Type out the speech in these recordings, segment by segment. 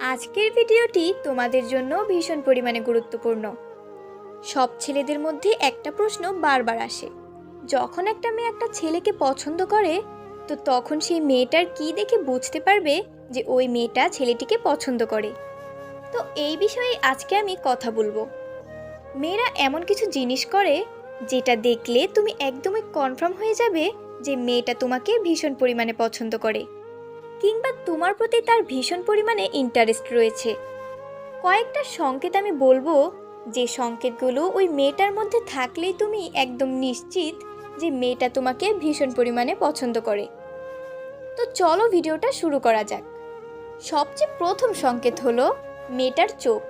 আজকের ভিডিওটি তোমাদের জন্য ভীষণ পরিমাণে গুরুত্বপূর্ণ। সব ছেলেদের মধ্যে একটা প্রশ্ন বারবার আসে, যখন একটা মেয়ে একটা ছেলেকে পছন্দ করে তো তখন সেই মেয়েটার কি দেখে বুঝতে পারবে যে ওই মেয়েটা ছেলেটিকে পছন্দ করে। তো এই বিষয়ে আজকে আমি কথা বলবো। মেয়েরা এমন কিছু জিনিস করে যেটা দেখলে তুমি একদমই কনফার্ম হয়ে যাবে যে মেয়েটা তোমাকে ভীষণ পরিমাণে পছন্দ করে, কিংবা তোমার প্রতি তার ভীষণ পরিমাণে ইন্টারেস্ট রয়েছে। কয়েকটা সংকেত আমি বলবো, যে সংকেতগুলো ওই মেয়েটার মধ্যে থাকলেই তুমি একদম নিশ্চিত যে মেয়েটা তোমাকে ভীষণ পরিমাণে পছন্দ করে। তো চলো ভিডিওটা শুরু করা যাক। সবচেয়ে প্রথম সংকেত হলো মেয়েটার চোখ।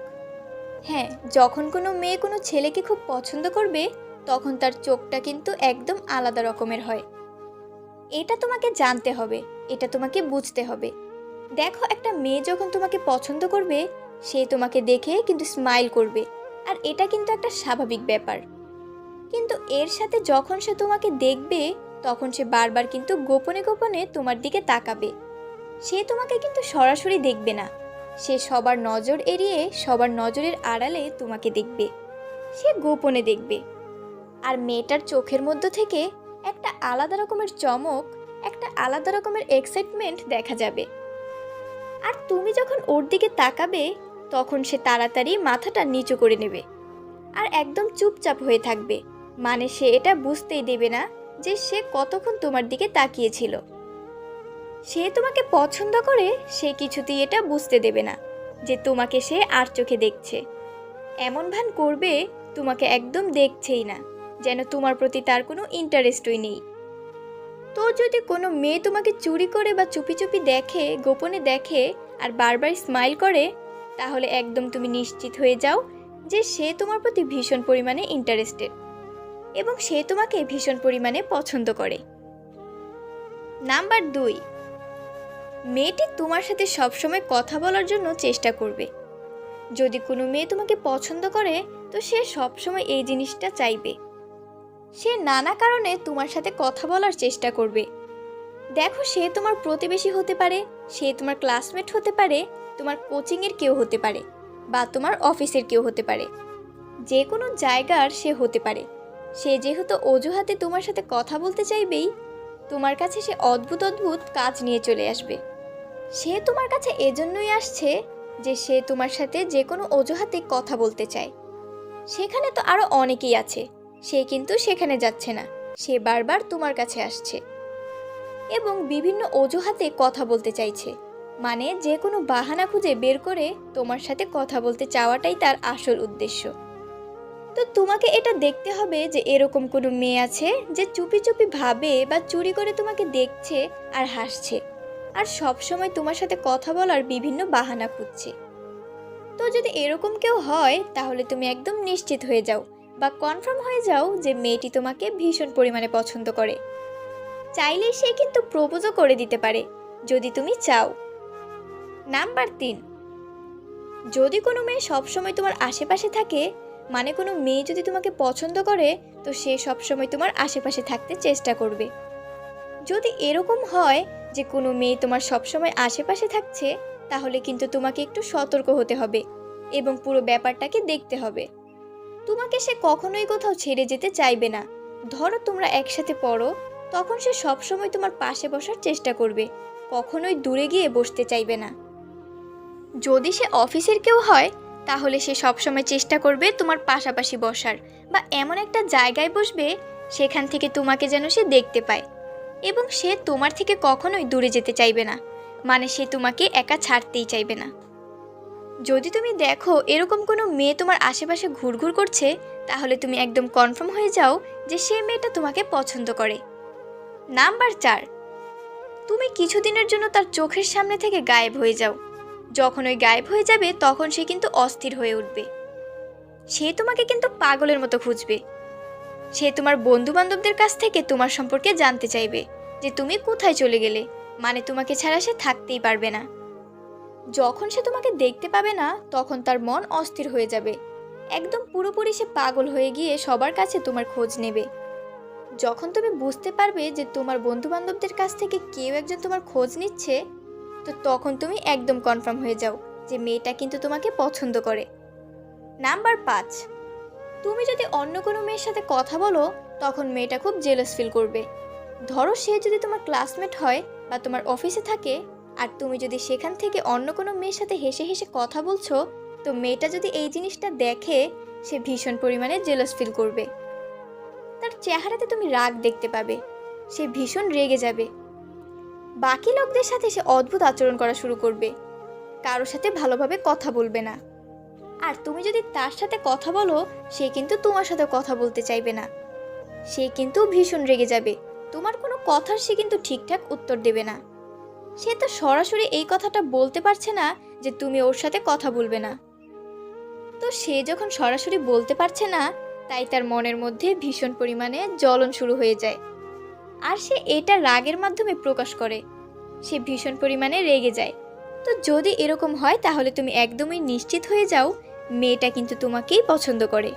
হ্যাঁ, যখন কোনো মেয়ে কোনো ছেলেকে খুব পছন্দ করবে তখন তার চোখটা কিন্তু একদম আলাদা রকমের হয়। এটা তোমাকে জানতে হবে, এটা তোমাকে বুঝতে হবে। দেখো, একটা মেয়ে যখন তোমাকে পছন্দ করবে সে তোমাকে দেখে কিন্তু স্মাইল করবে, আর এটা কিন্তু একটা স্বাভাবিক ব্যাপার। কিন্তু এর সাথে যখন সে তোমাকে দেখবে তখন সে বারবার কিন্তু গোপনে গোপনে তোমার দিকে তাকাবে। সে তোমাকে কিন্তু সরাসরি দেখবে না, সে সবার নজর এড়িয়ে সবার নজরের আড়ালে তোমাকে দেখবে, সে গোপনে দেখবে। আর মেয়েটার চোখের মধ্য থেকে একটা আলাদা রকমের চমক, একটা আলাদা রকমের এক্সাইটমেন্ট দেখা যাবে। আর তুমি যখন ওর দিকে তাকাবে তখন সে তাড়াতাড়ি মাথাটা নিচু করে নেবে আর একদম চুপচাপ হয়ে থাকবে। মানে সে এটা বুঝতেই দেবে না যে সে কতক্ষণ তোমার দিকে তাকিয়েছিল। সে তোমাকে পছন্দ করে, সে কিছুতেই এটা বুঝতে দেবে না যে তোমাকে সে আর চোখে দেখছে। এমন ভান করবে তোমাকে একদম দেখছেই না, যেন তোমার প্রতি তার কোনো ইন্টারেস্টই নেই। তো যদি কোনো মেয়ে তোমাকে চুরি করে বা চুপি চুপি দেখে, গোপনে দেখে আর বারবার স্মাইল করে, তাহলে একদম তুমি নিশ্চিত হয়ে যাও যে সে তোমার প্রতি ভীষণ পরিমাণে ইন্টারেস্টেড এবং সে তোমাকে ভীষণ পরিমাণে পছন্দ করে। নাম্বার 2, মেয়েটি তোমার সাথে সবসময় কথা বলার জন্য চেষ্টা করবে। যদি কোনো মেয়ে তোমাকে পছন্দ করে তো সে সবসময় এই জিনিসটা চাইবে। সে নানা কারণে তোমার সাথে কথা বলার চেষ্টা করবে। দেখো, সে তোমার প্রতিবেশী হতে পারে, সে তোমার ক্লাসমেট হতে পারে, তোমার কোচিংয়ের কেউ হতে পারে, বা তোমার অফিসের কেউ হতে পারে। যে কোনো জায়গার সে হতে পারে। সে যেহেতু অজুহাতে তোমার সাথে কথা বলতে চাইবেই, তোমার কাছে সে অদ্ভুত অদ্ভুত কাজ নিয়ে চলে আসবে। সে তোমার কাছে এজন্যই আসছে যে সে তোমার সাথে যে কোনো অজুহাতে কথা বলতে চায়। সেখানে তো আরও অনেকেই আছে, সে কিন্তু সেখানে যাচ্ছে না, সে বারবার তোমার কাছে আসছে এবং বিভিন্ন অজুহাতে কথা বলতে চাইছে। মানে যে কোনো বাহানা খুঁজে বের করে তোমার সাথে কথা বলতে চাওয়াটাই তার আসল উদ্দেশ্য। তো তোমাকে এটা দেখতে হবে যে এরকম কোনো মেয়ে আছে যে চুপি চুপি ভাবে বা চুরি করে তোমাকে দেখছে আর হাসছে, আর সব সময় তোমার সাথে কথা বলার বিভিন্ন বাহানা খুঁজছে। তো যদি এরকম কেউ হয় তাহলে তুমি একদম নিশ্চিত হয়ে যাও বা কনফার্ম হয়ে যাও যে মেয়েটি তোমাকে ভীষণ পরিমাণে পছন্দ করে। চাইলেই সে কিন্তু প্রপোজও করে দিতে পারে যদি তুমি চাও। নাম্বার 3, যদি কোনো মেয়ে সবসময় তোমার আশেপাশে থাকে, মানে কোনো মেয়ে যদি তোমাকে পছন্দ করে তো সে সবসময় তোমার আশেপাশে থাকতে চেষ্টা করবে। যদি এরকম হয় যে কোনো মেয়ে তোমার সবসময় আশেপাশে থাকছে, তাহলে কিন্তু তোমাকে একটু সতর্ক হতে হবে এবং পুরো ব্যাপারটাকে দেখতে হবে। তোমাকে সে কখনোই কোথাও ছেড়ে যেতে চাইবে না। ধরো তোমরা একসাথে পড়ো, তখন সে সবসময় তোমার পাশে বসার চেষ্টা করবে, কখনোই দূরে গিয়ে বসতে চাইবে না। যদি সে অফিসের কেউ হয় তাহলে সে সবসময় চেষ্টা করবে তোমার পাশাপাশি বসার, বা এমন একটা জায়গায় বসবে সেখান থেকে তোমাকে যেন সে দেখতে পায়, এবং সে তোমার থেকে কখনোই দূরে যেতে চাইবে না। মানে সে তোমাকে একা ছাড়তেই চাইবে না। যদি তুমি দেখো এরকম কোনো মেয়ে তোমার আশেপাশে ঘুরঘুর করছে, তাহলে তুমি একদম কনফার্ম হয়ে যাও যে সে মেয়েটা তোমাকে পছন্দ করে। নাম্বার 4, তুমি কিছুদিনের জন্য তার চোখের সামনে থেকে গায়েব হয়ে যাও। যখন ওই গায়েব হয়ে যাবে তখন সে কিন্তু অস্থির হয়ে উঠবে। সে তোমাকে কিন্তু পাগলের মতো খুঁজবে। সে তোমার বন্ধু বান্ধবদের কাছ থেকে তোমার সম্পর্কে জানতে চাইবে যে তুমি কোথায় চলে গেলে, মানে তোমাকে ছাড়া সে থাকতেই পারবে না। যখন সে তোমাকে দেখতে পাবে না তখন তার মন অস্থির হয়ে যাবে, একদম পুরোপুরি সে পাগল হয়ে গিয়ে সবার কাছে তোমার খোঁজ নেবে। যখন তুমি বুঝতে পারবে যে তোমার বন্ধু বান্ধবদের কাছ থেকে কেউ একজন তোমার খোঁজ নিচ্ছে, তো তখন তুমি একদম কনফার্ম হয়ে যাও যে মেয়েটা কিন্তু তোমাকে পছন্দ করে। নাম্বার 5, তুমি যদি অন্য কোনো মেয়ের সাথে কথা বলো তখন মেয়েটা খুব জেলাস ফিল করবে। ধরো সে যদি তোমার ক্লাসমেট হয় বা তোমার অফিসে থাকে, আর তুমি যদি সেখান থেকে অন্য কোনো মেয়ের সাথে হেসে হেসে কথা বলছো, তো মেয়েটা যদি এই জিনিসটা দেখে সে ভীষণ পরিমাণে জেলাস ফিল করবে। তার চেহারাতে তুমি রাগ দেখতে পাবে, সে ভীষণ রেগে যাবে। বাকি লোকদের সাথে সে অদ্ভুত আচরণ করা শুরু করবে, কারোর সাথে ভালোভাবে কথা বলবে না। আর তুমি যদি তার সাথে কথা বলো সে কিন্তু তোমার সাথে কথা বলতে চাইবে না, সে কিন্তু ভীষণ রেগে যাবে। তোমার কোনো কথার সে কিন্তু ঠিকঠাক উত্তর দেবে না। সে তো সরাসরি এই কথাটা বলতে পারছে না যে তুমি ওর সাথে কথা বলবে না। তো সে যখন সরাসরি বলতে পারছে না, তাই তার মনের মধ্যে ভীষণ পরিমাণে জ্বলন শুরু হয়ে যায়, আর সে এটা রাগের মাধ্যমে প্রকাশ করে। সে ভীষণ পরিমাণে রেগে যায়। তো যদি এরকম হয় তাহলে তুমি একদমই নিশ্চিত হয়ে যাও মেয়েটা কিন্তু তোমাকেই পছন্দ করে।